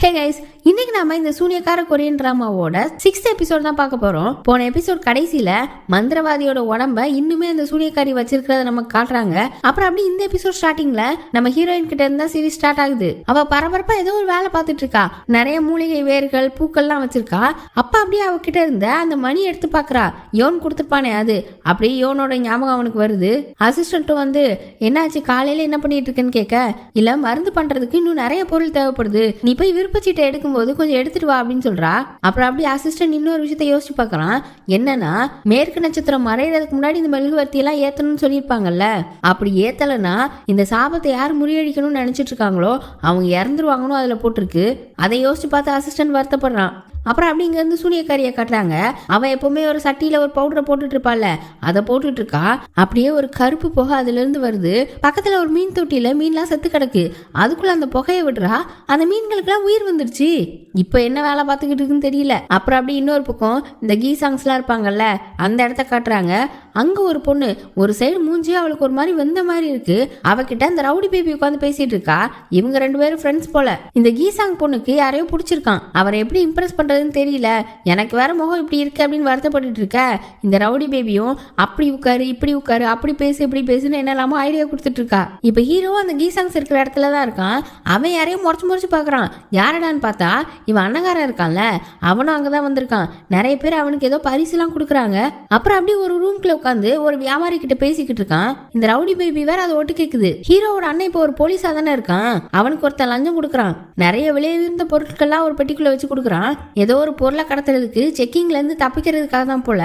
Hey guys, இன்னைக்கு நாம இந்த சூனியக்கார கொரியன் டிராமாவோட 6th எபிசோட் தான் பார்க்க போறோம். போன எபிசோட் கடைசியில மந்திரவாதியோட உடம்ப இன்னுமே அந்த சூனியக்காரி வச்சிருக்கிறத நமக்கு காட்டுறாங்க. அப்புறம் அப்படி இந்த எபிசோட் ஸ்டார்டிங்ல நம்ம ஹீரோயின் கிட்ட இருந்தா சீரிஸ் ஸ்டார்ட் ஆகுது. அவ பரபரப்பா ஏதோ ஒரு வேலை பார்த்துட்டு இருக்கா. நிறைய மூலிகை வேர்கள் பூக்கள்லாம் வச்சிருக்கா. அப்ப அப்படியே அவ கிட்ட இருந்த அந்த மணி எடுத்து பாக்குறா. யோன் கொடுத்துருப்பானே அது. அப்படியே யோனோட ஞாபகம் அவனுக்கு வருது. அசிஸ்டன்ட்டும் வந்து என்னாச்சு காலையில என்ன பண்ணிட்டு இருக்கேன்னு கேட்க, இல்ல மருந்து பண்றதுக்கு இன்னும் நிறைய பொருள் தேவைப்படுது, நீ போய் விருப்பச்சீட்டை எடுக்கும்போது கொஞ்சம் எடுத்துட்டு வா அப்படின்னு சொல்றா. அப்புறம் அப்படி அசிஸ்டன்ட் இன்னொரு விஷயத்த யோசிச்சு பாக்குறான். என்னன்னா, மேற்கு நட்சத்திரம் மறைகிறதுக்கு முன்னாடி இந்த மெழுகுவர்த்தி எல்லாம் ஏத்தணும்னு சொல்லியிருப்பாங்கல்ல, அப்படி ஏத்தலைன்னா இந்த சாபத்தை யார் முறியடிக்கணும்னு நினைச்சிட்டு இருக்காங்களோ அவங்க இறந்துருவாங்கன்னு அதுல போட்டிருக்கு. அதை யோசிச்சு பார்த்து அசிஸ்டன்ட் வருத்தப்படுறான். அப்புறம் அப்படி இங்க இருந்து சூனியக்காரியை காட்டுறாங்க. அவன் எப்பவுமே ஒரு சட்டியில ஒரு பவுடரை போட்டுட்டு இருப்பாள்ல, அதை போட்டுட்டு இருக்கா. அப்படியே ஒரு கருப்பு புகை அதுல இருந்து வருது. பக்கத்துல ஒரு மீன் தொட்டியில மீன்லாம் செத்து கிடக்கு. அதுக்குள்ள அந்த புகையை விடுறா. அந்த மீன்களுக்கு எல்லாம் உயிர் வந்துருச்சு. இப்ப என்ன வேலை பார்த்துக்கிட்டு இருக்குன்னு தெரியல. அப்புறம் அப்படி இன்னொரு பக்கம் இந்த கீ சாங்ஸ் எல்லாம் இருப்பாங்கல்ல, அந்த இடத்த காட்டுறாங்க. அங்க ஒரு பொண்ணு ஒரு சைடு மூஞ்சி அவளுக்கு ஒரு மாதிரி வெந்த மாதிரி இருக்கு. அவகிட்ட அந்த ரவுடி பேபி உட்காந்து பேசிட்டு இருக்கா. இவங்க ரெண்டு பேரும் ஃப்ரெண்ட்ஸ் போல. இந்த கீசாங் பொண்ணுக்கு யாரையோ பிடிச்சிருக்கான். அவரை எப்படி இம்ப்ரெஸ் பண்றதுன்னு தெரியல. எனக்கு வேற முகம் இப்படி இருக்கு அப்படின்னு வருத்தப்பட்டு இருக்க. இந்த ரவுடி பேபியும் அப்படி உட்காரு இப்படி உட்காரு, அப்படி பேசு இப்படி பேசுன்னு என்னெல்லாமோ ஐடியா கொடுத்துட்டு இருக்கா. இப்ப ஹீரோ அந்த கீசாங்ஸ் இருக்கிற இடத்துல தான் இருக்கான். அவன் யாரையும் முறைச்சு பாக்குறான். யாரடான்னு பார்த்தா இவன் அண்ணகாரன் இருக்கான்ல, அவனும் அங்கதான் வந்திருக்கான். நிறைய பேர் அவனுக்கு ஏதோ பரிசு எல்லாம் கொடுக்குறாங்க. அப்புறம் அப்படி ஒரு ரூம்குள்ள உட்காந்து ஒரு வியாபாரி கிட்ட பேசிக்கிட்டு இருக்கான். இந்த ரவுடி பேபி வேற அதை ஒட்டு கேக்குது. ஹீரோவோட அண்ணன் இப்போ ஒரு போலீஸா தானே இருக்கான். அவனுக்கு ஒருத்தன் லஞ்சம் கொடுக்குறான். நிறைய விலை உயர்ந்த பொருட்கள்லாம் ஒரு பெட்டிக்குள்ள வச்சு கொடுக்குறான். ஏதோ ஒரு பொருளை கடத்துறதுக்கு செக்கிங்ல இருந்து தப்பிக்கிறதுக்காக தான் போல.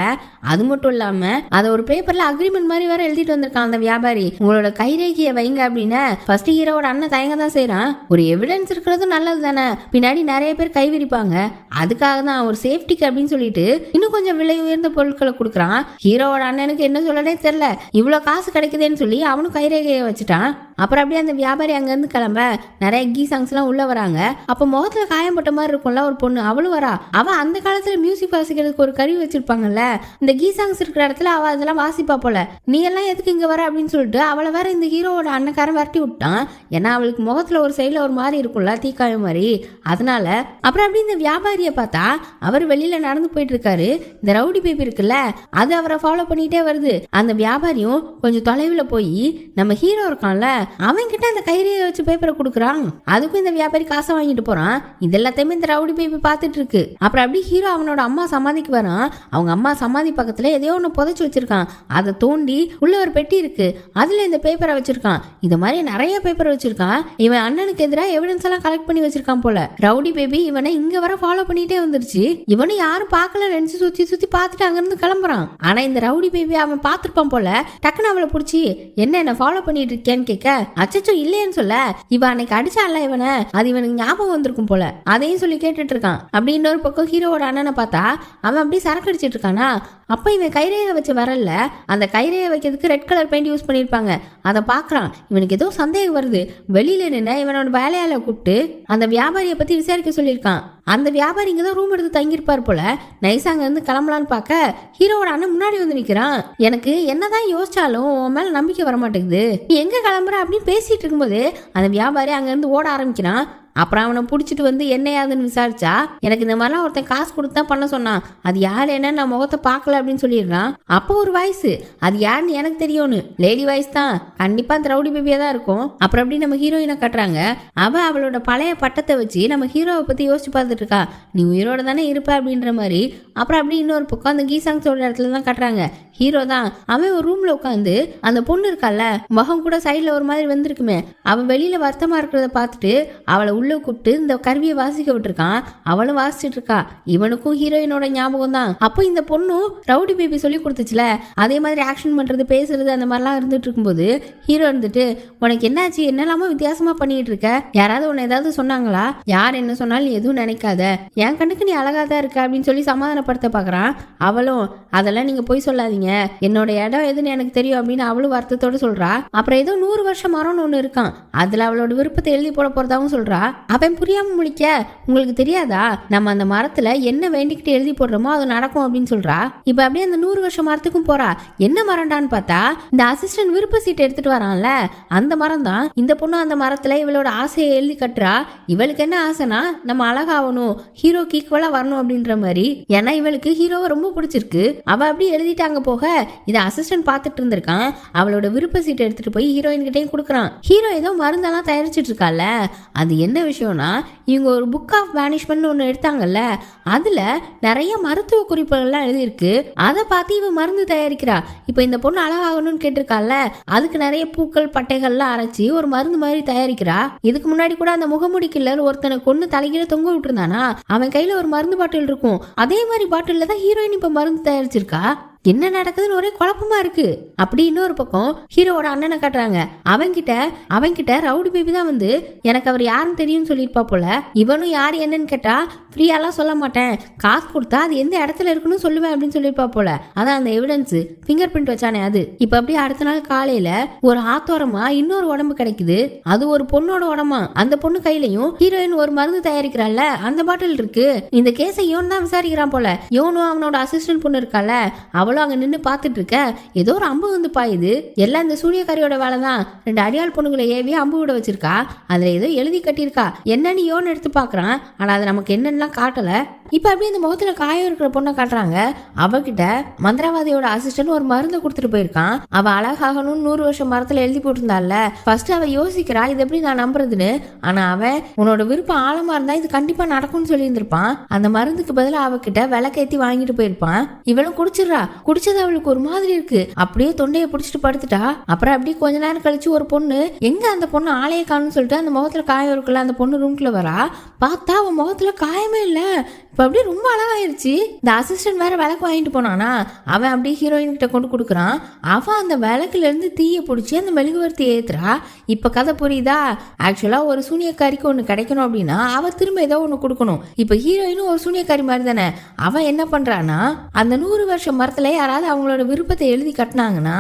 அது மட்டும் இல்லாம அதை ஒரு பேப்பர்ல அக்ரிமெண்ட் மாதிரி வேற எழுதிட்டு வந்திருக்கான் அந்த வியாபாரி. உங்களோட கைரேகையை வைங்க அப்படின்னு ஃபர்ஸ்ட் ஹீரோவோட அண்ணன் தயங்க தான் செய்யறான். ஒரு எவிடன்ஸ் இருக்கிறது நல்லது தானே, பின்னாடி நிறைய பேர் கை விரிப்பாங்க, அதுக்காக தான் ஒரு சேஃப்டிக்கு அப்படின்னு சொல்லிட்டு இன்னும் கொஞ்சம் விலை உயர்ந்த பொருட்களை கொடுக்குறான். ஹீரோவோட அண்ணனுக்கு என்ன சொல்லனே தெரியல. இவ்வளவு காசு கிடைக்குதுன்னு சொல்லி அவனும் கைரேகையை வச்சுட்டான். அப்புறம் அப்படியே அந்த வியாபாரி அங்க இருந்து கிளம்ப நிறைய கீ சாங்ஸ் எல்லாம் உள்ள வராங்க. அப்ப முகத்துல காயம்பட்ட மாதிரி இருக்கும்ல ஒரு பொண்ணு, அவளும் வரா. அவ அந்த காலத்துல மியூசிக் வாசிக்கிறதுக்கு ஒரு கருவி வச்சிருப்பாங்கல்ல, இந்த கீ சாங்ஸ் இருக்கிற இடத்துல அவ அதெல்லாம் வாசிப்பா போல. நீ எல்லாம் எதுக்கு இங்க வர அப்படின்னு சொல்லிட்டு அவளை வேற இந்த ஹீரோவோட அண்ணக்காரன் விரட்டி விட்டான். ஏன்னா அவளுக்கு முகத்துல ஒரு சைட்ல ஒரு மாதிரி இருக்கும்ல தீக்காயம் மாதிரி, அதனால. அப்புறம் அப்படி இந்த வியாபாரிய பார்த்தா அவர் வெளியில நடந்து போயிட்டு இருக்காரு. இந்த ரவுடி பேபி இருக்குல்ல, அது அவரை ஃபாலோ பண்ணிட்டே வருது. அந்த வியாபாரியும் கொஞ்சம் தொலைவில் போய் நம்ம ஹீரோ இருக்கான்ல, அவன் கிட்ட அந்த கைரேகையை வச்சு பேப்பரை கொடுக்குறான். அதுக்கும் இந்த வியாபாரி காசை வாங்கிட்டு போறான். இது எல்லாத்தையுமே இந்த ரவுடி பேபி பார்த்துட்டு இருக்கு. அப்புறம் அப்படி ஹீரோ அவனோட அம்மா சமாதிக்கு வரான். அவங்க அம்மா சமாதி பக்கத்துல எதையோ ஒன்று புதைச்சு வச்சிருக்கான். அதை தோண்டி உள்ள ஒரு பெட்டி இருக்கு, அதுல இந்த பேப்பரை வச்சிருக்கான். இந்த மாதிரி நிறைய பேப்பர் வச்சிருக்கான். இவன் அண்ணனுக்கு எதிராக எவிடன்ஸ் எல்லாம் கலெக்ட் பண்ணி வச்சிருக்கான் போல. ரவுடி பேபி இவனை இங்க வர ஃபாலோ பண்ணிட்டே வந்துருச்சு. இவனும் யாரும் பார்க்கல நினைச்சு சுத்தி சுத்தி பார்த்துட்டு அங்க இருந்து கிளம்புறான். ஆனா இந்த ரவுடி பேபி அவன் பார்த்திருப்பான் போல. டக்குன்னு அவளை பிடிச்சி என்ன ஃபாலோ பண்ணிட்டு இருக்கேன்னு கேட்க, அச்சச்சோ இல்லையன்னு சொல்ல, இவன் அன்னைக்கு அடிச்சால இவனை, அது இவனுக்கு ஞாபகம் வந்திருக்கும் போல. அதையும் சொல்லி கேட்டுட்டு இருக்கான். அப்படி இன்னொரு பக்கம் ஹீரோவோட அண்ணனை பார்த்தா அவன் அப்படி சரக்கு அடிச்சிட்டு இருக்கானா. அப்ப இவன் கைரேகை வச்சு வரல, அந்த கைரேகை வைக்கிறதுக்கு ரெட் கலர் பெயிண்ட் யூஸ் பண்ணிருப்பாங்க. அதை பாக்குறான். இவனுக்கு ஏதோ சந்தேகம் வருது. வெளியில நின்று இவனோட வேலையால கூப்பிட்டு அந்த வியாபாரியை பத்தி விசாரிக்க சொல்லியிருக்கான். அந்த வியாபாரி இங்கதான் ரூம் எடுத்து தங்கியிருப்பார் போல. நைஸா அங்க இருந்து கிளம்பலான்னு பார்க்க ஹீரோவோட அண்ணன் முன்னாடி வந்து நிக்கிறான். எனக்கு என்னதான் யோசிச்சாலும் உன் மேல நம்பிக்கை வர மாட்டேங்குது, நீ எங்க கிளம்புற அப்படின்னு பேசிட்டு இருக்கும்போது அந்த வியாபாரி அங்க இருந்து ஓட ஆரம்பிக்கிறான். அப்புறம் அவனை பிடிச்சிட்டு வந்து என்ன யாதுன்னு விசாரிச்சா, எனக்கு இந்த மாதிரிலாம் ஒருத்தன் காசு கொடுத்து தான் பண்ண சொன்னான், அது யார் என்ன நான் முகத்தை பார்க்கல அப்படின்னு சொல்லிடுறான். அப்போ ஒரு வாய்ஸ், அது யாருன்னு எனக்கு தெரியும்னு, லேடி வாய்ஸ் தான், கண்டிப்பா அந்த ரவுடி பேபியா தான் இருக்கும். அப்புறம் அப்படி நம்ம ஹீரோயினை கட்டுறாங்க. அவளோட பழைய பட்டத்தை வச்சு நம்ம ஹீரோவை பத்தி யோசிச்சு பார்த்துட்டு இருக்கா. நீ உயிரோட தானே இருப்ப அப்படின்ற மாதிரி. அப்புறம் அப்படி இன்னொரு பக்கம் அந்த கீசாங்ஸோட இடத்துல தான் கட்டுறாங்க. ஹீரோ தான் அவன் ஒரு ரூம்ல உட்காந்து அந்த பொண்ணு இருக்கால, முகம் கூட சைட்ல ஒரு மாதிரி வந்திருக்குமே, அவன் வெளியில வருத்தமா இருக்கிறத பார்த்துட்டு அவளை உள்ள கூப்பிட்டு இந்த கருவியை வாசிக்க விட்டுருக்கான். அவளும் வாசிச்சுட்டு இருக்கா. இவனுக்கும் ஹீரோயினோட ஞாபகம் தான். அப்போ இந்த பொண்ணும் ரவுடி பேபி சொல்லி கொடுத்துச்சுல, அதே மாதிரி ஆக்ஷன் பண்றது பேசுறது அந்த மாதிரிலாம் இருந்துட்டு இருக்கும்போது ஹீரோ இருந்துட்டு, உனக்கு என்னாச்சு, என்னெல்லாமோ வித்தியாசமா பண்ணிட்டு இருக்க, யாராவது உன்னை ஏதாவது சொன்னாங்களா, யார் என்ன சொன்னாலும் எதுவும் நினைக்காத, என் கண்ணுக்கு நீ அழகாதான் இருக்க அப்படின்னு சொல்லி சமாதானப்படுத்த பாக்குறான். அவளும் அதெல்லாம் நீங்க போய் சொல்லாதீங்க, சொல்லாதீங்க, என்னோட இடம் எதுன்னு எனக்கு தெரியும் அப்படின்னு அவளும் வருத்தத்தோட சொல்றா. அப்புறம் ஏதோ 100 வருஷம் மரம்னு ஒண்ணு இருக்கான், அதுல அவளோட விருப்பத்தை எழுதி போட போறதாவும் சொல்றா. அவன் புரியாம முழிக்க, உங்களுக்கு தெரியாதா நம்ம அந்த மரத்துல என்ன வேண்டிக்கிட்டு எழுதி போடுறோமோ அது நடக்கும் அப்படின்னு சொல்றா. இப்ப அப்படியே அந்த 100 வருஷம் மரத்துக்கும் போறா. என்ன மரம்டான்னு பார்த்தா இந்த அசிஸ்டன்ட் விருப்ப சீட்டை எடுத்துட்டு வரான்ல அந்த மரம் தான். இந்த பொண்ணு அந்த மரத்துல இவளோட ஆசையை எழுதி கட்டுறா. இவளுக்கு என்ன ஆசைனா நம்ம அழகாகணும், ஹீரோக்கு ஈக்குவலா வரணும் அப்படின்ற மாதிரி. ஏன்னா இவளுக்கு ஹீரோவை ரொம்ப பிடிச்சிருக்கு. அவ அப்படி எழுதிட்டாங்க போக இதை அசிஸ்டன்ட் பார்த்துட்டு இருந்திருக்கான். அவளோட விருப்ப சீட்டை எடுத்துட்டு போய் ஹீரோயின் கிட்டையும் கொடுக்குறான். ஹீரோ ஏதோ மருந்தெல்லாம் தயாரிச்சிட்டு இருக்கால. அது என்ன விஷயம்னா இவங்க ஒரு புக் ஆஃப் பேனிஷ்மெண்ட் ஒன்று எடுத்தாங்கல்ல, அதுல நிறைய மருத்துவ குறிப்புகள்லாம் எழுதியிருக்கு. அதை பார்த்து இவன் மருந்து தயாரிக்கிறா. இப்போ இந்த பொண்ணு அழகாகணும்னு கேட்டிருக்கால, அதுக்கு நிறைய பூக்கள் பட்டைகள்லாம் அரைச்சி ஒரு மருந்து மாதிரி தயாரிக்கிறா. இதுக்கு முன்னாடி கூட அந்த முகமுடி கில்லர் ஒருத்தனை கொண்டு தலைகீழ தொங்க விட்டுருந்தானா, அவன் கையில ஒரு மருந்து பாட்டில் இருக்கும். அதே மாதிரி பாட்டில்ல தான் ஹீரோயின் இப்ப மருந்து தயாரிச்சிருக்கா. என்ன நடக்குதுன்னு ஒரே குழப்பமா இருக்கு. அப்படி இன்னொரு பக்கம் ஹீரோவோட அண்ணனை காட்டுறாங்க. அவன்கிட்ட ரவுடி பேபி தான் வந்து எனக்கு அவர் யாருன்னு தெரியும்னு சொல்லியிருப்பா போல. இவனும் யார் என்னன்னு கேட்டா ஃப்ரீயாலாம் சொல்ல மாட்டேன், காசு கொடுத்தா அது எந்த இடத்துல இருக்குன்னு சொல்லுவேன் அப்படின்னு சொல்லியிருப்பா போல. அதான் அந்த எவிடன்ஸ் ஃபிங்கர் பிரிண்ட் வச்சானே அது. இப்ப அப்படி அடுத்த நாள் காலையில ஒரு ஆத்தோரமா இன்னொரு உடம்பு கிடைக்குது. அது ஒரு பொண்ணோட உடம்பா. அந்த பொண்ணு கையிலையும் ஹீரோயின் ஒரு மருந்து தயாரிக்கிறாள் அந்த பாட்டில் இருக்கு. இந்த கேஸை யோன் தான் விசாரிக்கிறான் போல. யோனும் அவனோட அசிஸ்டன்ட் பொண்ணு இருக்கால, அவளும் அங்க நின்று பார்த்துட்டு இருக்க. ஏதோ ஒரு அம்பு வந்து பாயுது. எல்லாம் இந்த சூரியக்காரியோட வேலை தான். 2 அடியாள் பொண்ணுங்களை ஏவி அம்பு விட வச்சிருக்கா. அதுல ஏதோ எழுதி கட்டியிருக்கா. என்னன்னு யோன் எடுத்து பாக்குறான். ஆனா அது நமக்கு என்னென்னலாம் காட்டல. இப்ப அப்படியே இந்த முகத்துல காயம் இருக்கிற பொண்ணை காட்டுறாங்க. அவகிட்ட மந்திரவாதியோட அசிஸ்டன்ட் ஒரு மருந்து கொடுத்துட்டு போயிருக்கான். அவ அழகாகணும் 100 வருஷம் மரத்துல எழுதி போட்டிருந்தால. ஃபர்ஸ்ட் அவ யோசிக்கிறா இது எப்படி நான் நம்புறதுன்னு. ஆனா அவன் உன்னோட விருப்பம் ஆழமா இருந்தா இது கண்டிப்பா நடக்கும்னு சொல்லி இருந்திருப்பான். அந்த மருந்துக்கு பதிலாக அவகிட்ட விளக்கேத்தி வாங்கிட்டு போயிருப்பான். இவளும் குடிச்சிடுறா. குடிச்சது அவளுக்கு ஒரு மாதிரி இருக்கு. அப்படியே தொண்டையை பிடிச்சிட்டு படுத்துட்டா. அப்புறம் அப்படியே கொஞ்ச நேரம் கழிச்சு ஒரு பொண்ணு எங்க அந்த பொண்ணு ஆளைய காணும்னு சொல்லிட்டு அந்த முகத்துல காயம் இருக்குல்ல, அந்த பொண்ணு ரூம்குள்ள வரா. பார்த்தா அவன் முகத்துல காயமே இல்ல. இப்ப அப்படியே ரொம்ப அழகாயிருச்சு. இந்த அசிஸ்டன்ட் வேற விளக்கு வாங்கிட்டு போனானா, அவன் அப்படியே ஹீரோயின் கிட்ட கொண்டு கொடுக்குறான். அவன் அந்த விளக்குல இருந்து தீய பிடிச்சி அந்த மெழுகுவர்த்தி ஏத்துறா. இப்ப கதை புரியுதா? ஆக்சுவலா ஒரு சூனியக்காரிக்கு ஒண்ணு கிடைக்கணும் அப்படின்னா அவ திரும்ப ஏதோ ஒண்ணு கொடுக்கணும். இப்ப ஹீரோயினும் ஒரு சூனியக்காரி மாதிரி தானே. அவன் என்ன பண்றானா, அந்த 100 வருஷம் மரத்துல யாராவது அவங்களோட விருப்பத்தை எழுதி கட்டினாங்கன்னா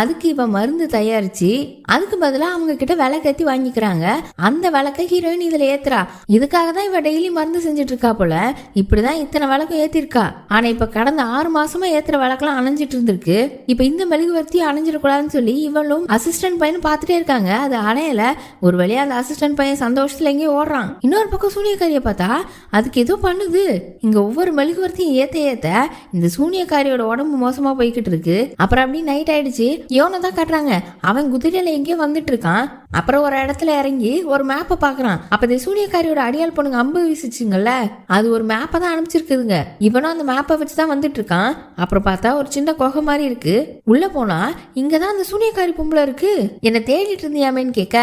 அதுக்கு இவன் மருந்து தயாரிச்சு அதுக்கு பதிலாக அவங்க கிட்ட விளக்கேத்தி வாங்கிக்கிறாங்க. அந்த விளக்கை ஹீரோயின் இதுல ஏத்துறா. இதுக்காக தான் இவ டெய்லி மருந்து செஞ்சுட்டு இருக்கா போல. இப்படிதான் இத்தனை விளக்கம் ஏத்திருக்கா. ஆனா இப்ப கடந்த 6 மாசமா ஏத்துற விளக்கெல்லாம் அணைஞ்சிட்டு இருந்திருக்கு. இப்ப இந்த மெழுகுவர்த்தி அணைஞ்சிடக்கூடாதுன்னு சொல்லி இவளும் அசிஸ்டன்ட் பையன் பாத்துட்டே இருக்காங்க. அது அணையல. ஒரு வழியா அந்த அசிஸ்டன்ட் பையன் சந்தோஷத்துல எங்கேயும் ஓடுறான். இன்னொரு பக்கம் சூனியக்காரிய பார்த்தா அதுக்கு ஏதோ பண்ணுது. இங்க ஒவ்வொரு மெழுகுவர்த்தியும் ஏத்த இந்த சூனியக்காரியோட உடம்பு மோசமா போய்கிட்டு இருக்கு. அப்புறம் அப்படி நைட் ஆயிடுச்சு. யோனை தான் காட்டுறாங்க. அவன் குதிரையில எங்கேயோ வந்துட்டு இருக்கான். அப்புறம் ஒரு இடத்துல இறங்கி ஒரு மேப்பை பாக்குறான். அப்ப இந்த சூனியக்காரியோட அடியாள் பொண்ணுங்க அம்பு வீசிச்சுங்கல்ல, அது ஒரு மேப்பை தான் அனுப்பிச்சிருக்குதுங்க. இவனும் அந்த மேப்பை வச்சுதான் வந்துட்டு இருக்கான். அப்புறம் பார்த்தா ஒரு சின்ன குகை மாதிரி இருக்கு. உள்ள போனா இங்கதான் அந்த சூனியக்காரி பொம்பளை இருக்கு. என்ன தேடிட்டு இருந்தியாமேன்னு கேட்க,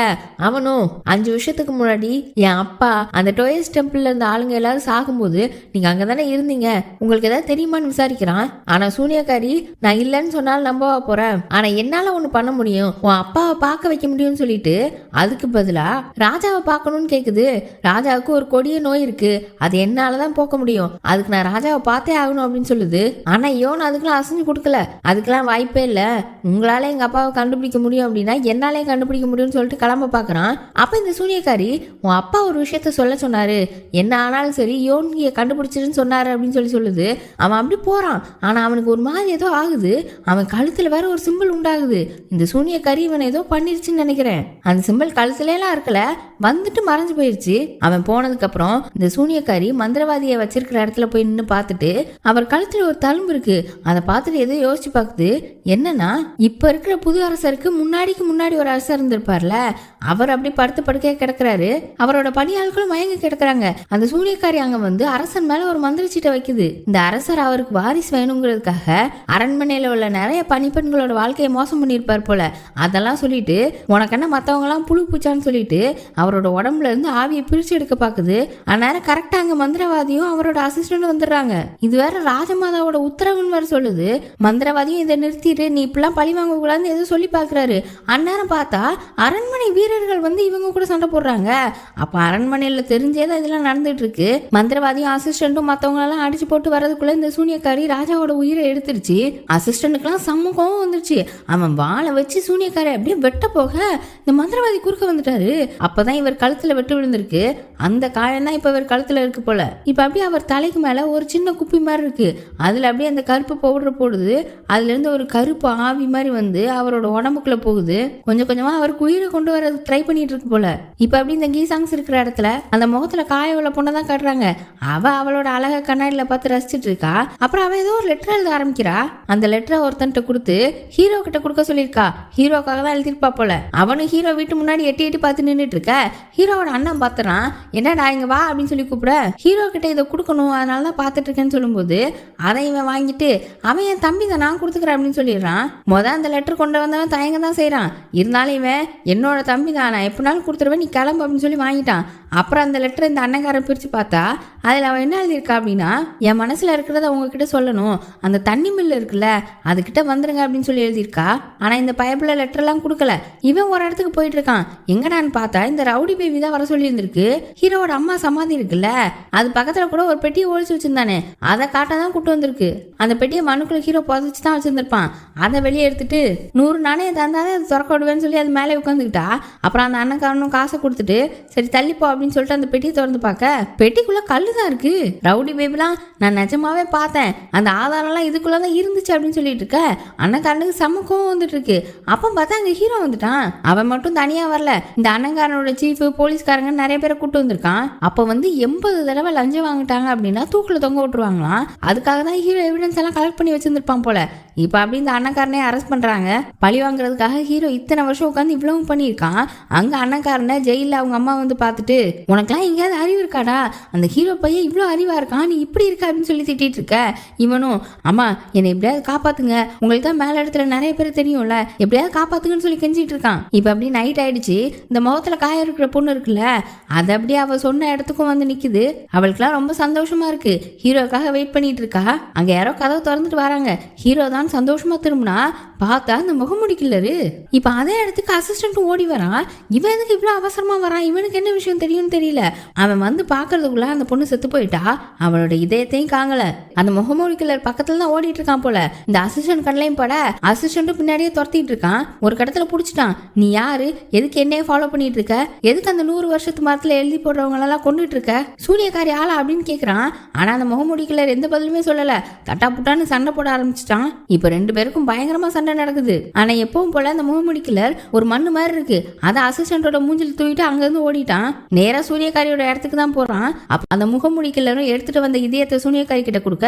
அவனும் 5 வருஷத்துக்கு முன்னாடி என் அப்பா அந்த டோயஸ் டெம்பிள்ல இருந்த ஆளுங்க எல்லாரும் சாகும்போது நீங்க அங்கதானே இருந்தீங்க, உங்களுக்கு ஏதாவது தெரியுமான்னு விசாரிக்கிறான். ஆனா சூனியக்காரி நான் இல்லைன்னு சொன்னாலும் நம்பவா போறேன், ஆனா என்னால ஒண்ணு பண்ண முடியும், உன் அப்பாவை பார்க்க வைக்க முடியும்னு சொல்லிட்டு அதுக்கு பதிலா ராஜாவை பார்க்கணும்னு கேக்குது. ராஜாவுக்கு ஒரு கொடிய நோய் இருக்கு, அது என்னாலதான் போக்க முடியும், அதுக்கு நான் ராஜாவை பார்த்தே ஆகணும் அப்படின்னு சொல்லுது. ஆனா யோன் அதுக்கெல்லாம் அசைஞ்சு கொடுக்கல. அதுக்கெல்லாம் வாய்ப்பே இல்ல, உங்களால எங்க அப்பாவை கண்டுபிடிக்க முடியும் அப்படின்னா என்னாலே கண்டுபிடிக்க முடியும்னு சொல்லிட்டு கிளம்ப பாக்குறான். அப்ப இந்த சூனியக்காரி உன் அப்பா ஒரு விஷயத்த சொல்ல சொன்னாரு, என்ன ஆனாலும் சரி யோன் கண்டுபிடிச்சிருன்னு சொன்னாரு அப்படின்னு சொல்லுது. அவன் அப்படி போறான். ஆனா அவனுக்கு ஒரு மாதிரி ஏதோ ஆகுது. அவன் கழுத்துல வேற ஒரு சிம்பிள் உண்டாகுது. இந்த சூனியக்காரி இவன் ஏதோ பண்ணிருச்சுன்னு நினைக்கிறேன். அந்த சிம்பிள் கழுத்துல எல்லாம் இருக்கல, வந்துட்டு மறைஞ்சு போயிருச்சு. அவன் போனதுக்கு அப்புறம் இந்த சூனியக்காரி மந்திரவாதியை வச்சிருக்கிற இடத்துல போய் நின்று பார்த்துட்டு அவர் கழுத்துல ஒரு தழும்பு இருக்கு. அதை பார்த்துட்டு ஏதோ யோசிச்சு பார்க்குது. என்னன்னா இப்ப இருக்கிற புது அரசருக்கு முன்னாடி ஒரு அரசர் இருந்திருப்பார்ல, அவர் அப்படி படுத்து படுக்கையா கிடக்குறாரு. அவரோட பணியாளர்களும் மயங்கி கிடக்குறாங்க. அந்த சூனியக்காரி அங்க வந்து அரசன் மேல ஒரு மந்திர சீட்டை வைக்குது. இந்த அரசர் அவருக்கு வாரிசு வேணுங்கிறதுக்காக அரண்மனையில உள்ள நிறைய பணிப்பெண்களோட வாழ்க்கையை மோசம் பண்ணியிருப்பார் போல. அதெல்லாம் சொல்லிட்டு உனக்கு என்ன மத்தவங்க எல்லாம் புழு பூச்சான்னு சொல்லிட்டு அவரோட உடம்புல இருந்து ஆவியை பிரிச்சு எடுக்க பாக்குது. அந்நேரம் கரெக்டா அங்க மந்திரவாதியும் ஹீரோவும் அவரோட அசிஸ்டன்ட் வந்துடுறாங்க. இது வேற ராஜமாதாவோட உத்தரவுன்னு வேற சொல்லுது. மந்திரவாதியும் இதை நிறுத்திட்டு நீ இப்பெல்லாம் பழி வாங்க கூடாதுன்னு ஏதோ சொல்லி பாக்குறாரு. அந்நேரம் பார்த்தா அரண்மனை வீரர்கள் வந்து இவங்க கூட சண்டை போடுறாங்க. அப்ப அரண்மனையில தெரிஞ்சேதான் இதெல்லாம் நடந்துட்டு இருக்கு. மந்திரவாதியும் அசிஸ்டன்ட்டும் மத்தவங்க எல்லாம் அடிச்சு போட்டு வரதுக்குள்ள இந்த சூனியக்காரி ராஜாவோட உயிரை எடுத்துருச்சு. அசிஸ்டன்ட்டுக்கெல்லாம் செம்ம கோவம் வந்துருச்சு. அவன் வாளை வச்சு சூனியக்காரி அப்படியே வெட்ட போக இந்த மந்திரவாதி குறுக்க வந்துட்டாரு. அப்பதான் இவர் கழுத்துல வெட்டு விழுந்திருக்கு. அந்த காயம் தான் இப்ப இவர் கழுத்துல இருக்கு போல. இப்ப அப்படியே அவர் தலைக்கு மேல ஒரு சின்ன குப்பி மாதிரி இருக்கு. அதுல அப்படியே அந்த கருப்பு பவுடர் போடுது. அதுல இருந்து ஒரு கருப்பு ஆவி மாதிரி வந்து அவரோட உடம்புக்குள்ள போகுது. கொஞ்சம் கொஞ்சமா அவருக்கு உயிரை கொண்டு வர ட்ரை பண்ணிட்டு இருக்கு போல. இப்ப அப்படி இந்த கீசாங்ஸ் இருக்கிற இடத்துல அந்த முகத்துல காய உள்ள பொண்ணதான் காட்டுறாங்க. அவளோட அழக கண்ணாடியில பார்த்து ரசிச்சுட்டு இருக்கா. அப்புறம் அவ ஏதோ ஒரு லெட்டர் எழுத ஆரம்பிக்கிறா. அந்த லெட்டரை ஒருத்தன்ட்ட கொடுத்து ஹீரோ கிட்ட கொடுக்க சொல்லியிருக்கா. ஹீரோக்காக தான் எழுதிருப்பா போல. அவனும் ஹீரோ வீட்டு முன்னாடி எட்டி எட்டி பார்த்து நின்றுட்டு இருக்க. ஹீரோவோட அண்ணன் பாத்துறான். என்னடா இங்க வா அப்படின்னு சொல்லி கூப்பிட ஹீரோ கிட்ட இதை கொடுக்கணும் அதனாலதான் பாத்துட்டு இருக்கேன்னு சொல்லும்போது அதை இவன் வாங்கிட்டு அவன் என் தம்பி தான் நான் கொடுத்துக்கிறேன் அப்படின்னு சொல்லிடுறான். அந்த லெட்டர் கொண்டு வந்தவன் தயங்க தான் செய்யறான். இருந்தாலும் இவன் என்னோட தம்பி தான் நான் எப்படினாலும் கொடுத்துருவேன் நீ கிளம்பு அப்படின்னு சொல்லி வாங்கிட்டான். அப்புறம் அந்த லெட்டர் இந்த அண்ணங்காரன் பிரிச்சு பார்த்தா அதில் அவன் என்ன எழுதியிருக்கா அப்படின்னா என் மனசுல இருக்கிறத உங்ககிட்ட சொல்லணும். அந்த தண்ணி மில்லு இருக்குல்ல அதுகிட்ட வந்துருங்க அப்படின்னு சொல்லி எழுதியிருக்கா. ஆனா இந்த பயப்புல லெட்டர் எல்லாம் கொடுக்கல. இவன் ஒரு இடத்துக்கு போயிட்டு இருக்கான். எங்கடான்னு பார்த்தா இந்த ரவுடி பேபி தான் வர சொல்லி இருந்திருக்கு. ஹீரோட அம்மா சமாதி இருக்குல்ல அது பக்கத்துல கூட ஒரு பெட்டியை ஒழிச்சு வச்சிருந்தானே அதை காட்டாதான் கூட்டு வந்திருக்கு. அந்த பெட்டியை மனுக்குள்ள ஹீரோ புதைச்சு தான் வச்சிருந்திருப்பான். அதை வெளியே எடுத்துட்டு 100 நாணயம் தந்தாலே அது திறக்க விடுவேன்னு சொல்லி அது மேலே உட்காந்துக்கிட்டா. அப்புறம் அந்த அண்ணன் காசை கொடுத்துட்டு சரி தள்ளிப்போ அப்படின்னு சொல்லிட்டு அந்த பெட்டியை திறந்து பார்க்க பெட்டிக்குள்ள கல்லுதான் இருக்கு. ரவுடி பேபிலாம் நான் நிஜமாவே பார்த்தேன் அந்த ஆதாரம்லாம் இதுக்குள்ளதான் இருந்துச்சு அப்படின்னு சொல்லிட்டு இருக்க. அண்ணன்காரனுக்கு செம்ம கோவம் வந்துட்டு இருக்கு. அப்ப பார்த்தா அங்க ஹீரோ வந்துட்டான். அவன் மட்டும் தனியா வரல. இந்த அண்ணன்காரனோட சீஃப் போலீஸ்காரங்க நிறைய பேரை கூட்டு வந்திருக்கான். அப்ப வந்து 80 தடவை லஞ்சம் வாங்கிட்டாங்க அப்படின்னா தூக்குல தொங்க விட்டுருவாங்களாம். அதுக்காக தான் ஹீரோ எவிடன்ஸ் எல்லாம் கலெக்ட் பண்ணி வச்சிருந்திருப்பான் போல. இப்ப அப்படி இந்த அண்ணன்காரனே அரெஸ்ட் பண்றாங்க. பழி வாங்குறதுக்காக ஹீரோ இத்தனை வருஷம் உட்காந்து இவ்வளவு பண்ணியிருக்கான். அங்க அண்ணன்காரனை ஜெயில அவங்க அம்மா வந்து பார்த்துட்டு உனக்கெல்லாம் எங்கேயாவது அறிவு இருக்காடா அந்த ஹீரோ பையன் இவ்வளோ அறிவா இருக்கான் நீ இப்படி இருக்க அப்படின்னு சொல்லி திட்டிட்டு இருக்க. இவனும் அம்மா என்னை எப்படியாவது காப்பாத்துங்க உங்களுக்கு தான் மேல இடத்துல நிறைய பேர் தெரியும்ல எப்படியாவது காப்பாத்துங்கன்னு சொல்லி கெஞ்சிட்டு இருக்கான். இப்ப அப்படி நைட் ஆயிடுச்சு. இந்த முகத்துல காய இருக்கிற பொண்ணு இருக்குல்ல அது அப்படியே அவ சொன்ன இடத்துக்கும் வந்து நிக்குது. அவளுக்குலாம் ரொம்ப சந்தோஷமா இருக்கு. ஹீரோக்காக வெயிட் பண்ணிட்டு இருக்கா. அங்க யாரோ கதவை திறந்துட்டு வராங்க. ஹீரோ தான் சந்தோஷமா திரும்பினா பார்த்தா அந்த முகமுடி கில்லரு. இப்ப அதே இடத்துக்கு அசிஸ்டன்ட் ஓடி வரான். இவன் எதுக்கு இவ்வளவு அவசரமா வரான் இவனுக்கு என்ன விஷயம் தெரியும்னு தெரியல. அவன் வந்து பாக்குறதுக்குள்ள அந்த பொண்ணு செத்து போயிட்டா. அவளோட இதயத்தையும் காங்கல. அந்த முகமுடி கில்லர் பக்கத்துல தான் ஓடிட்டு இருக்கான் போல. இந்த அசிஸ்டன்ட் கண்ணையும் பட அசிஸ்டன்ட்டும் பின்னாடியே துரத்திட்டு இருக்கான். ஒரு கடத்துல புடிச்சிட்டான். நீ யாரு எதுக்கு என்னையே ஃபாலோ பண்ணிட்டு இருக்க எதுக்கு அந்த 100 வருஷத்து மரத்துல எழுதி போடுறவங்க எல்லாம் கொண்டுட்டு இருக்க சூரியக்காரி ஆளா அப்படின்னு கேக்குறான். ஆனா அந்த முகமுடி கில்லர் எந்த பதிலுமே சொல்லல. தட்டா புட்டான்னு சண்டை போட ஆரம்பிச்சிட்டான். இப்ப 2 பேருக்கும் பயங்கரமா சண்டை நடக்குது. ஆனா எப்பவும் போல அந்த முகமுடி கில்லர் ஒரு மண்ணு மாதிரி இருக்கு. அதை அசிஸ்டன்டோட மூஞ்சில் தூக்கிட்டு அங்க இருந்து ஓடிட்டான். நேரா சூரியக்காரியோட இடத்துக்கு தான் போறான். அந்த முகமுடி கில்லரும் எடுத்துட்டு வந்த இதயத்தை சூனியக்காரி கிட்ட கொடுக்க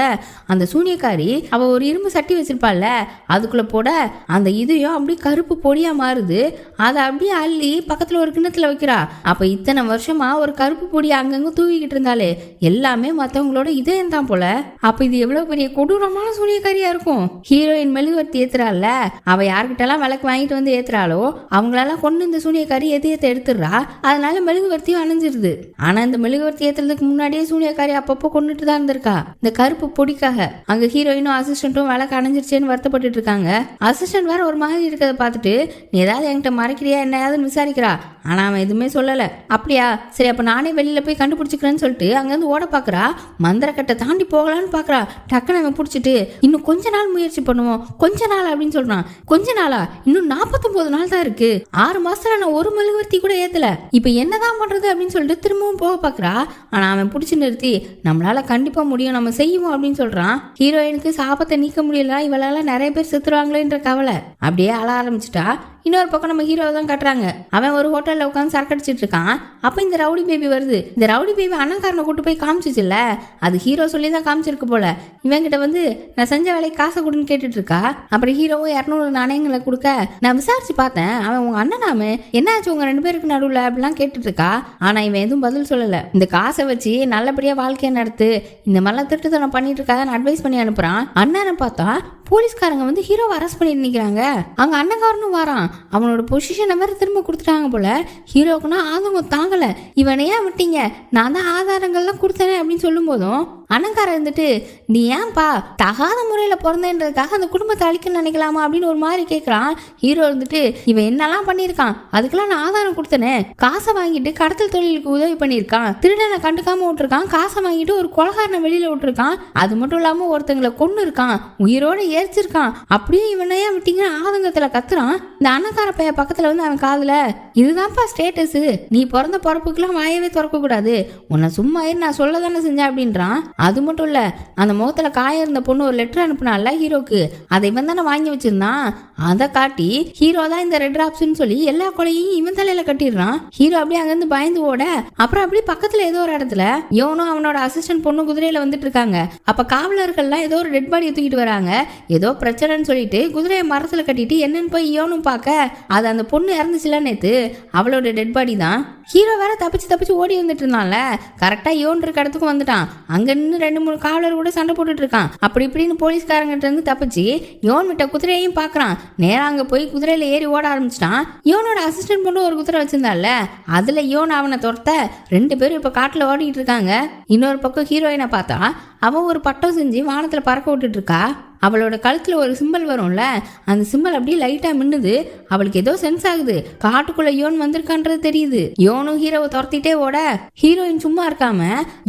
அந்த சூனியக்காரி அவ ஒரு இரும்பு சட்டி வச்சிருப்பாள்ல அதுக்குள்ள போட அந்த இதயம் அப்படியே கருப்பு பொடியா மாறுது. அதை அப்படியே அள்ளி பக்கத்துல ஒரு கிண்ணத்துல வைக்கிறா. அப்ப இத்தனை வருஷமா ஒரு கருப்பு பொடி அங்கங்க தூவிக்கிட்டு இருந்தாலே எல்லாமே மத்தவங்களோட இதயம் தான் போல. அப்ப இது எவ்வளவு பெரிய கொடூரமான சூனியக்காரியா இருக்கும். ஹீரோயின் மெழுகுவர்த்தி ஏத்துறாள்ல அவ யார்கிட்ட எல்லாம் விளக்கு வாங்கிட்டு வந்து ஏத்துறாளோ அவங்களெல்லாம் கொண்டு இந்த சூனியக்காரி இதயத்தை எடுத்துடுறா. அதனால மெழுகுவர்த்தியும் அணைஞ்சிருது. ஆனா இந்த மெழுகுவர்த்தி ஏத்துறதுக்கு முன்னாடியே சூனியக்காரி அப்பப்போ கொண்டுட்டு தான் இருந்திருக்கா இந்த கருப்பு பொடிக்காக. அங்க ஹீரோயினும் அசிஸ்டன்ட்டும் விளக்கு அணைஞ்சிருச்சேன்னு வருத்தப்பட்டு இருக்காங்க. அசிஸ்டன்ட் வேற ஒரு மாதிரி இருக்கிறத பார்த்துட்டு நீ ஏதாவது என்கிட்ட மறைக்கிறியா என்னையாவது விசாரிக்கிறா. ஆனா அவன் எதுவுமே சொல்லல. அப்படியா சரி அப்ப நானே வெளியில போய் கண்டுபிடிச்சிக்கிறேன்னு சொல்லிட்டு அங்க இருந்து ஓட பாக்குறா. மந்திரக்கட்டை தாண்டி போகலான்னு பாக்குறா. டக்குன்னு அவன் பிடிச்சிட்டு இன்னும் கொஞ்ச நாள் முயற்சி பண்ணுவோம் கொஞ்ச நாள் அப்படின்னு சொல்றான். கொஞ்ச நாளா இன்னும் 49 நாள் தான் இருக்கு. 6 மாசத்துல நான் ஒரு மெழுகுவர்த்தி கூட ஏத்தல. இப்ப என்னதான் பண்றது அப்படின்னு சொல்லிட்டு திரும்பவும் போக பாக்குறா. ஆனா அவன் பிடிச்சி நிறுத்தி நம்மளால கண்டிப்பா முடியும் நம்ம செய்வோம் அப்படின்னு சொல்றான். ஹீரோயினுக்கு சாபத்தை நீக்க முடியல இவளால நிறைய பேர் செத்துருவாங்களேன்ற கவலை. அப்படியே அழ ஆரம்பிச்சுட்டா. இன்னொரு பக்கம் நம்ம ஹீரோவை தான் கட்டுறாங்க. அவன் ஒரு ஹோட்டல்ல உட்காந்து சரக்கடிச்சிட்டு இருக்கான். அப்ப இந்த ரவுடி பேபி வருது. இந்த ரவுடி பேபி அண்ணன்காரனை கூட்டு போய் காமிச்சிச்சுல்ல அது ஹீரோ சொல்லி தான் காமிச்சிருக்கு போல. இவன் கிட்ட வந்து நான் செஞ்ச வேலைக்கு காசை கொடுன்னு கேட்டுட்டு இருக்கா. அப்புறம் ஹீரோவும் 200 நாணயங்களை கொடுக்க நான் விசாரிச்சு பார்த்தேன் அவன் உங்க அண்ணனாமே என்னாச்சு உங்க 2 பேருக்கு நடுவில் அப்படிலாம் கேட்டுட்டு இருக்கா. ஆனா இவன் எதுவும் பதில் சொல்லல. இந்த காசை வச்சு நல்லபடியா வாழ்க்கையை நடத்து இந்த மாதிரிலாம் திட்டுத்தனம் பண்ணிட்டு இருக்காதான் அட்வைஸ் பண்ணி அனுப்புறான். அண்ணனை பார்த்தா போலீஸ்காரங்க வந்து ஹீரோவை அரெஸ்ட் பண்ணி நிக்கிறாங்க. அங்க அண்ணன்காரனும் வரான். அவனோட பொசிஷனை வேற திரும்ப கொடுத்துட்டாங்க போல. ஹீரோக்குன்னா ஆதங்கம் தாங்கல. இவனை ஏன் விட்டீங்க, நான் தான் ஆதாரங்கள்லாம் கொடுத்தேனே அப்படின்னு சொல்லும் போதும் அனங்காரம் இருந்துட்டு, நீ ஏன்பா தகாத முறையில பிறந்தேன்றதுக்காக அந்த குடும்பத்தை அழிக்க நினைக்கலாமா அப்படின்னு ஒரு மாதிரி கேட்கறான். ஹீரோ இருந்துட்டு, இவன் என்னெல்லாம் பண்ணியிருக்கான், அதுக்கெல்லாம் நான் ஆதாரம் கொடுத்தனே. காசை வாங்கிட்டு கடத்தல் தொழிலுக்கு உதவி பண்ணியிருக்கான், திருடனை கண்டுக்காம விட்டுருக்கான், காசை வாங்கிட்டு ஒரு கொலகாரனை வெளியில விட்டுருக்கான், அது மட்டும் இல்லாம ஒருத்தங்களை கொண்டு இருக்கான், உயிரோட எரிச்சிருக்கான். அப்படியே இவனையா விட்டீங்க ஆதங்கத்துல கத்துறான். இந்த அன்னக்கார பைய பக்கத்துல வந்து அவன் காதுல, இதுதான்ப்பா ஸ்டேட்டஸ், நீ பிறந்த பிறப்புக்கெல்லாம் வாயவே திறக்க கூடாது, உன்னை சும்மா நான் சொல்ல தானே செஞ்சேன் அப்படின்றான். அது மட்டும் இல்ல, அந்த முகத்துல காய இருந்த பொண்ணு ஒரு லெட்டர் அனுப்புனால ஹீரோக்கு, அதை இவன் தானே வாங்கி வச்சிருந்தான். அதை காட்டி ஹீரோ தான் இந்த ரெட் டிராப்ஸ்ன்னு சொல்லி எல்லா கொலையும் இவன் தலையில கட்டிடுறான். ஹீரோ அப்படியே அங்கிருந்து பயந்து ஓட, அப்புறம் அப்படியே பக்கத்துல ஏதோ ஒரு இடத்துல யோனும் அவனோட அசிஸ்டன்ட் பொண்ணு குதிரையில வந்துட்டு இருக்காங்க. அப்ப காவலர்கள்லாம் ஏதோ ஒரு டெட் பாடியை தூக்கிட்டு வராங்க. ஏதோ பிரச்சனைன்னு சொல்லிட்டு குதிரையை மரத்துல கட்டிட்டு என்னன்னு போய் யோனும் பார்க்க, அது அந்த பொண்ணு இறந்துச்சுல நேத்து, அவளோட டெட் பாடி தான். ஹீரோ வேற தப்பிச்சு ஓடி வந்துட்டு இருந்தான்ல, கரெக்டா யோன் இருக்க இடத்துக்கு வந்துட்டான். அங்க நின்று 2-3 காவலர் கூட சண்டை போட்டுட்டு இருக்கான். அப்படி இப்படின்னு போலீஸ்காரங்கிட்ட இருந்து தப்பிச்சு யோன் விட்ட குதிரையையும் பாக்குறான். நேரா அங்க போய் குதிரையில ஏறி ஓட ஆரம்பிச்சிட்டான். யோனோட அசிஸ்டன்ட் பொண்ணு ஒரு குதிரை வச்சிருந்தால, அதுல யோன் அவனை துரத்த 2 பேரும் இப்ப காட்டுல ஓடிட்டு இருக்காங்க. இன்னொரு பக்கம் ஹீரோயினை பார்த்தா அவன் ஒரு பட்டம் செஞ்சு வானத்துல பறக்க விட்டுட்டு இருக்கா. அவளோட கழுத்துல ஒரு சிம்பிள் வரும்ல, அந்த சிம்பிள் அப்படியே லைட்டா மின்னுது. அவளுக்கு ஏதோ சென்ஸ் ஆகுது, காட்டுக்குள்ள யோன் வந்திருக்கான்றது தெரியுது. யோனும் ஹீரோவை துரத்திட்டே ஓட, ஹீரோயின் சும்மா இருக்காம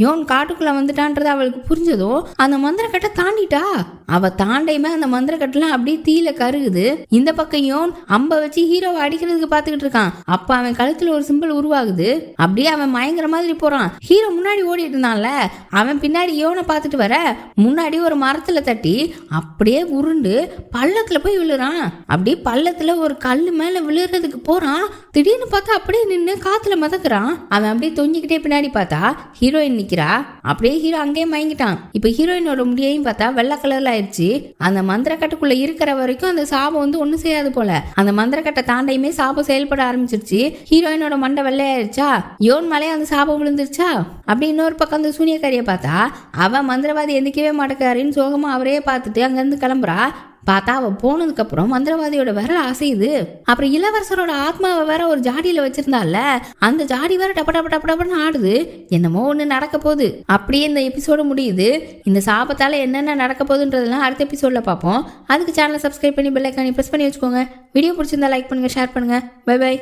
யோன் காட்டுக்குள்ள வந்துட்டான்றது அவளுக்கு புரிஞ்சதும் அந்த மந்திரக்கட்டை தாண்டிட்டா. அவ தாண்டையுமே அந்த மந்திரக்கட்டெல்லாம் அப்படியே தீயில கருகுது. இந்த பக்கம் யோன் அம்ப வச்சு ஹீரோவை அடிக்கிறதுக்கு பாத்துக்கிட்டு இருக்கான். அப்ப அவன் கழுத்துல ஒரு சிம்பிள் உருவாகுது. அப்படியே அவன் மயங்குற மாதிரி போறான். ஹீரோ முன்னாடி ஓடிட்டு இருந்தான்ல, அவன் பின்னாடி யோனை பார்த்துட்டு வர, முன்னாடி ஒரு மரத்துல தட்டி அப்படியே உருண்டு பள்ளத்துல போய் விழுறான். அப்படியே பள்ளத்துல ஒரு கல்லு மேல விழுறதுக்கு போறான். திடீர்னு பார்த்தா அப்படியே நின்று காத்துல மிதக்குறான். அவன் அப்படியே தொங்கிக்கிட்டே பின்னாடி பார்த்தா ஹீரோயின் நிக்கிறா. அப்படியே ஹீரோ அங்கேயே மயங்கிட்டான். இப்ப ஹீரோயினோட முடியையும் பார்த்தா வெள்ளை கலர்ல ஆயிடுச்சு. அந்த மந்திரக்கட்டுக்குள்ள இருக்கிற வரைக்கும் அந்த சாபம் வந்து ஒண்ணு செய்யாது போல. அந்த மந்திரக்கட்டை தாண்டையுமே சாபம் செயல்பட ஆரம்பிச்சிருச்சு. ஹீரோயினோட மண்டை வெள்ளையாயிருச்சா, யோன் மேலே அந்த சாபம் விழுந்துருச்சா. அப்படி இன்னொரு பக்கம் அந்த சூனியக்காரியை பார்த்தா அவன் மந்திரவாதி எந்திக்கவே மாட்டேக்காரின்னு சோகமா அவரே பார்த்துட்டு அங்கிருந்து கிளம்புறா. பார்த்தா அவ போனதுக்கு அப்புறம் மந்திரவாதியோட விரல் அசையுது. அப்புறம் இளவரசரோட ஆத்மாவை வேற ஒரு ஜாடியில வச்சிருந்தால, அந்த ஜாடி வேற டப்பன்னு ஆடுது. என்னமோ ஒண்ணு நடக்க போகுது. அப்படியே இந்த எபிசோடு முடியுது. இந்த சாபத்தால என்னென்ன நடக்க போகுதுன்றதெல்லாம் அடுத்த எபிசோட்ல பார்ப்போம். அதுக்கு சேனலை சப்ஸ்கிரைப் பண்ணி பெல் ஐகானை பிரஸ் பண்ணி வச்சுக்கோங்க. வீடியோ பிடிச்சிருந்தா லைக் பண்ணுங்க, ஷேர் பண்ணுங்க. Bye by.